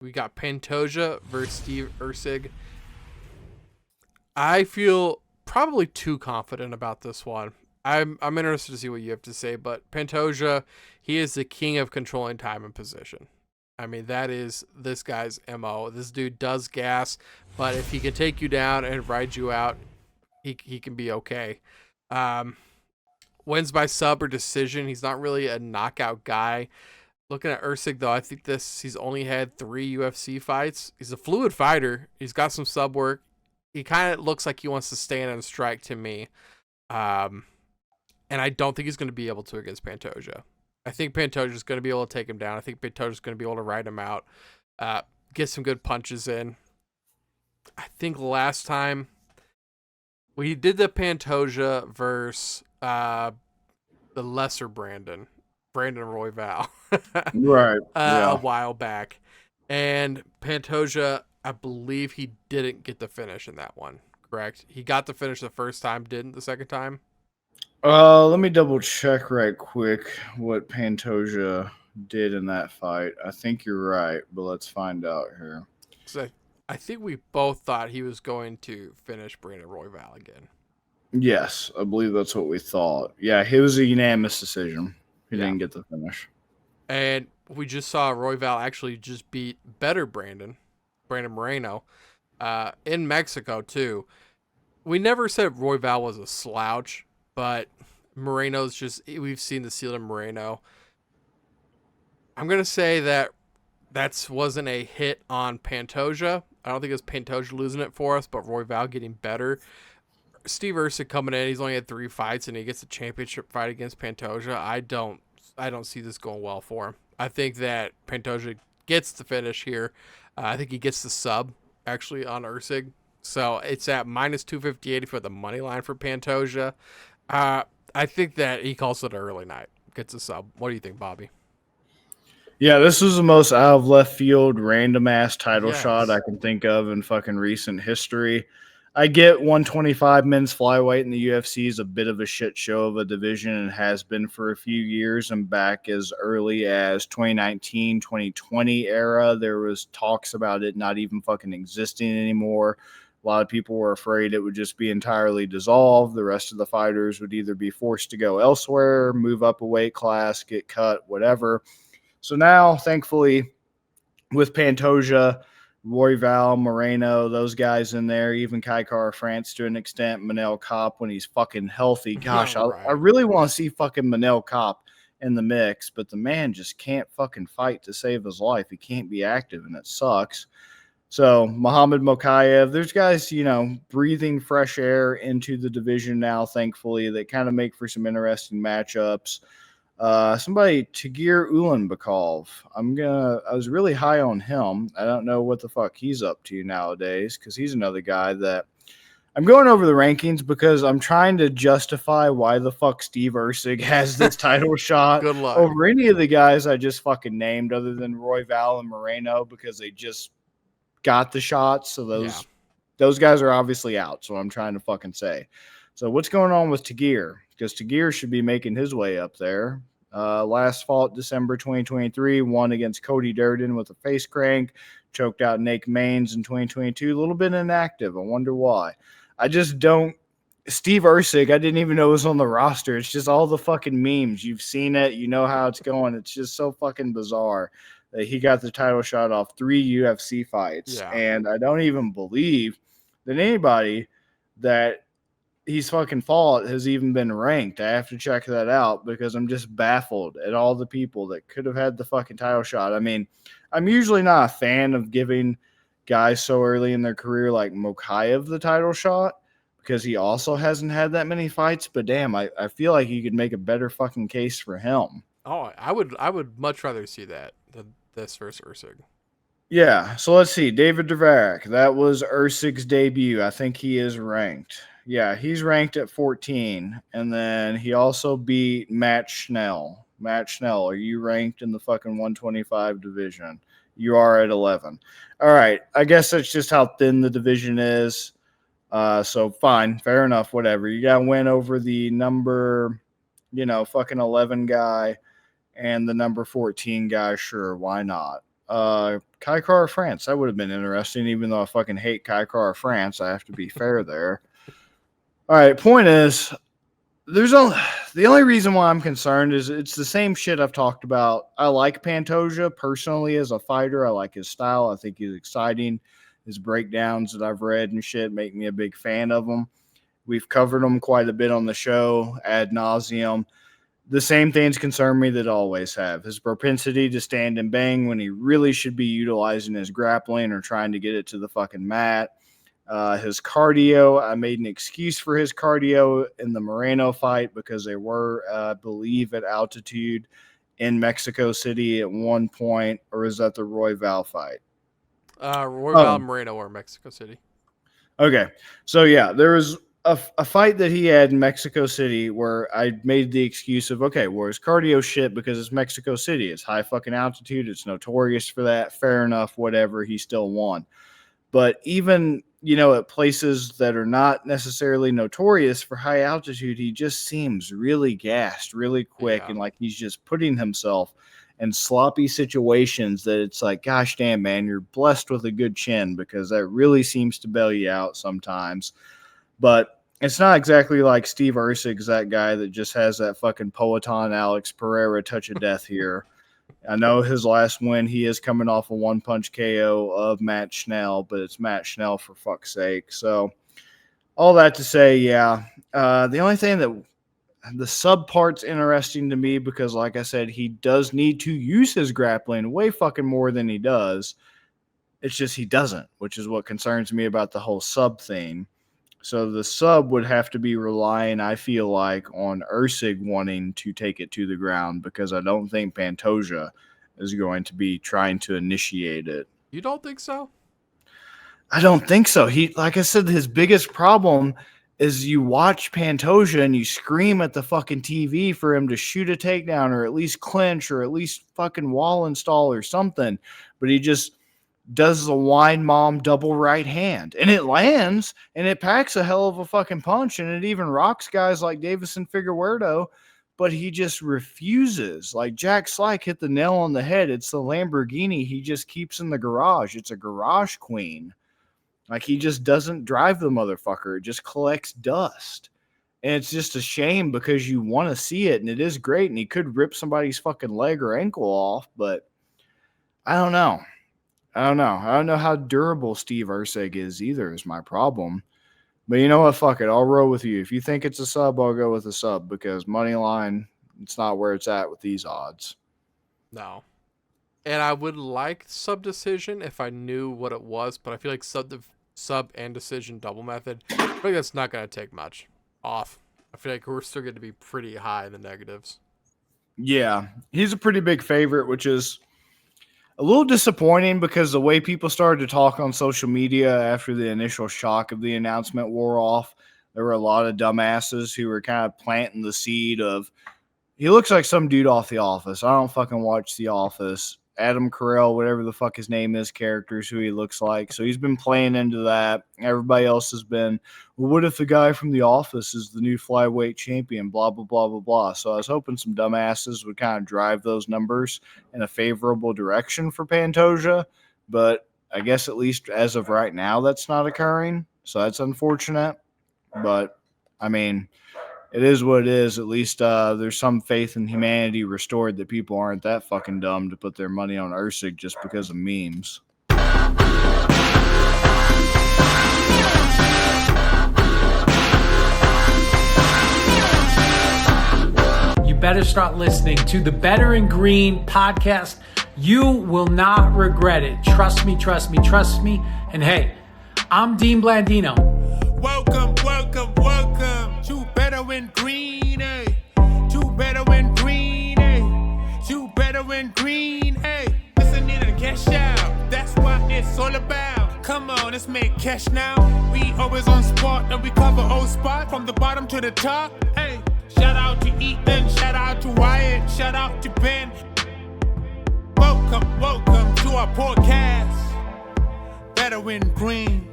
We got Pantoja versus Steve Erceg. I feel probably too confident about this one. I'm interested to see what you have to say, but Pantoja, he is the king of controlling time and position. I mean, that is this guy's MO. This dude does gas, but if he can take you down and ride you out, he can be okay. Um, Wins by sub or decision. He's not really a knockout guy. Looking at Erceg though, I think he's only had 3 UFC fights. He's a fluid fighter. He's got some sub work. He kind of looks like he wants to stand and strike to me. Um, and I don't think he's going to be able to against Pantoja. I think Pantoja's going to be able to take him down. I think Pantoja's going to be able to ride him out, get some good punches in. I think last time we did the Pantoja versus the lesser Brandon Royval, Right. a Yeah. while back. And Pantoja, I believe he didn't get the finish in that one, correct? He got the finish the first time, didn't the second time? Let me double check right quick what Pantoja did in that fight. I think you're right, but let's find out here. So I think we both thought he was going to finish Brandon Royval again. Yes, I believe that's what we thought. Yeah, it was a unanimous decision. He Yeah. didn't get the finish. And we just saw Royval actually just beat better Brandon Moreno, in Mexico too. We never said Royval was a slouch, but Moreno's just, we've seen the ceiling Moreno. I'm gonna say that wasn't a hit on Pantoja. I don't think it was Pantoja losing it for us, but Royval getting better. Steve Erceg coming in, he's only had 3 fights and he gets a championship fight against Pantoja. I don't see this going well for him. I think that Pantoja gets the finish here. I think he gets the sub actually on Erceg. So it's at minus 258 for the money line for Pantoja. I think that he calls it an early night. Gets a sub. What do you think, Bobby? Yeah, this was the most out of left field, random ass title shot Yes. I can think of in fucking recent history. I get 125 men's flyweight in the UFC is a bit of a shit show of a division and has been for a few years. And back as early as 2019, 2020 era, there was talks about it not even fucking existing anymore. A lot of people were afraid it would just be entirely dissolved. The rest of the fighters would either be forced to go elsewhere, move up a weight class, get cut, whatever. So now, thankfully, with Pantoja, Royval, Moreno, those guys in there, even Kai France to an extent, Manel Kopp when he's fucking healthy. Gosh, I Right. really want to see fucking Manel Kopp in the mix, but the man just can't fucking fight to save his life. He can't be active, and it sucks. So Muhammad Mokayev, there's guys, breathing fresh air into the division now, thankfully, that kind of make for some interesting matchups. Somebody Tagir Ulanbekov. I was really high on him. I don't know what the fuck he's up to nowadays because he's another guy that I'm going over the rankings because I'm trying to justify why the fuck Steve Erceg has this title shot Good luck. over any of the guys I just fucking named other than Royval and Moreno because they just got the shots. So those guys are obviously out. So I'm trying to fucking say. So what's going on with Tagir? Because Tagir should be making his way up there. Last fought December 2023, won against Cody Durden with a face crank, choked out Nate Maines in 2022. A little bit inactive. I wonder why. I just don't. Steve Erceg, I didn't even know was on the roster. It's just all the fucking memes. You've seen it. You know how it's going. It's just so fucking bizarre that he got the title shot off 3 UFC fights. Yeah. And I don't even believe that anybody that he's fucking fought has even been ranked. I have to check that out because I'm just baffled at all the people that could have had the fucking title shot. I mean, I'm usually not a fan of giving guys so early in their career like Mokayev the title shot because he also hasn't had that many fights. But damn, I feel like you could make a better fucking case for him. Oh, I would much rather see that than this versus Erceg. Yeah, so let's see. David Dvorak, that was Erceg's debut. I think he is ranked. Yeah, he's ranked at 14. And then he also beat Matt Schnell. Matt Schnell, are you ranked in the fucking 125 division? You are at 11. All right, I guess that's just how thin the division is. So fine, fair enough, whatever. You got to win over the number, fucking 11 guy and the number 14 guy. Sure, why not? Kai Kara France. That would have been interesting, even though I fucking hate Kai Kara France. I have to be fair there. All right, point is, the only reason why I'm concerned is it's the same shit I've talked about. I like Pantoja personally as a fighter. I like his style. I think he's exciting. His breakdowns that I've read and shit make me a big fan of him. We've covered him quite a bit on the show ad nauseum. The same things concern me that always have. His propensity to stand and bang when he really should be utilizing his grappling or trying to get it to the fucking mat. His cardio, I made an excuse for his cardio in the Moreno fight because they were, I believe, at altitude in Mexico City at one point, or is that the Royval fight? Royval and Moreno were Mexico City. Okay, so yeah, there was a fight that he had in Mexico City where I made the excuse of, okay, well, his cardio shit because it's Mexico City. It's high fucking altitude. It's notorious for that. Fair enough, whatever. He still won. But even, at places that are not necessarily notorious for high altitude, he just seems really gassed, really quick, and like he's just putting himself in sloppy situations that it's like, gosh damn, man, you're blessed with a good chin because that really seems to bail you out sometimes. But it's not exactly like Steve Erceg's that guy that just has that fucking Poetan Alex Pereira touch of death here. I know his last win, he is coming off a one-punch KO of Matt Schnell, but it's Matt Schnell for fuck's sake. So all that to say, yeah. The only thing that the sub part's interesting to me because, like I said, he does need to use his grappling way fucking more than he does. It's just he doesn't, which is what concerns me about the whole sub thing. So the sub would have to be relying, I feel like, on Erceg wanting to take it to the ground because I don't think Pantoja is going to be trying to initiate it. You don't think so? I don't think so. He, like I said, his biggest problem is you watch Pantoja and you scream at the fucking TV for him to shoot a takedown or at least clinch or at least fucking wall install or something. But he just does the wine mom double right hand and it lands and it packs a hell of a fucking punch and it even rocks guys like Davison Figueiredo, but he just refuses. Like Jack Slyke hit the nail on the head. It's the Lamborghini he just keeps in the garage. It's a garage queen. Like he just doesn't drive the motherfucker. It just collects dust. And it's just a shame because you want to see it and it is great and he could rip somebody's fucking leg or ankle off, but I don't know. I don't know how durable Steve Erceg is either is my problem. But you know what? Fuck it. I'll roll with you. If you think it's a sub, I'll go with a sub because money line, it's not where it's at with these odds. No. And I would like sub decision if I knew what it was, but I feel like sub and decision double method, I feel like that's not going to take much off. I feel like we're still going to be pretty high in the negatives. Yeah. He's a pretty big favorite, which is a little disappointing because the way people started to talk on social media after the initial shock of the announcement wore off, there were a lot of dumbasses who were kind of planting the seed of, he looks like some dude off The Office. I don't fucking watch The Office. Adam Carell, whatever the fuck his name is, characters who he looks like. So he's been playing into that. Everybody else has been, well, what if the guy from The Office is the new flyweight champion, blah, blah, blah, blah, blah. So I was hoping some dumbasses would kind of drive those numbers in a favorable direction for Pantoja. But I guess at least as of right now, that's not occurring. So that's unfortunate. But, I mean, it is what it is. At least there's some faith in humanity restored that people aren't that fucking dumb to put their money on Erceg just because of memes. You better start listening to the Better in Green podcast. You will not regret it. Trust me, trust me, trust me. And hey, I'm Dean Blandino. Welcome, welcome, welcome to Better in Green, eh? To Better in Green, eh? To Better in Green, eh? Listening to cash out, that's what it's all about. Come on, let's make cash now. We always on spot and we cover old spot from the bottom to the top, hey. Shout out to Ethan, shout out to Wyatt, shout out to Ben. Welcome, welcome to our podcast, Better in Green.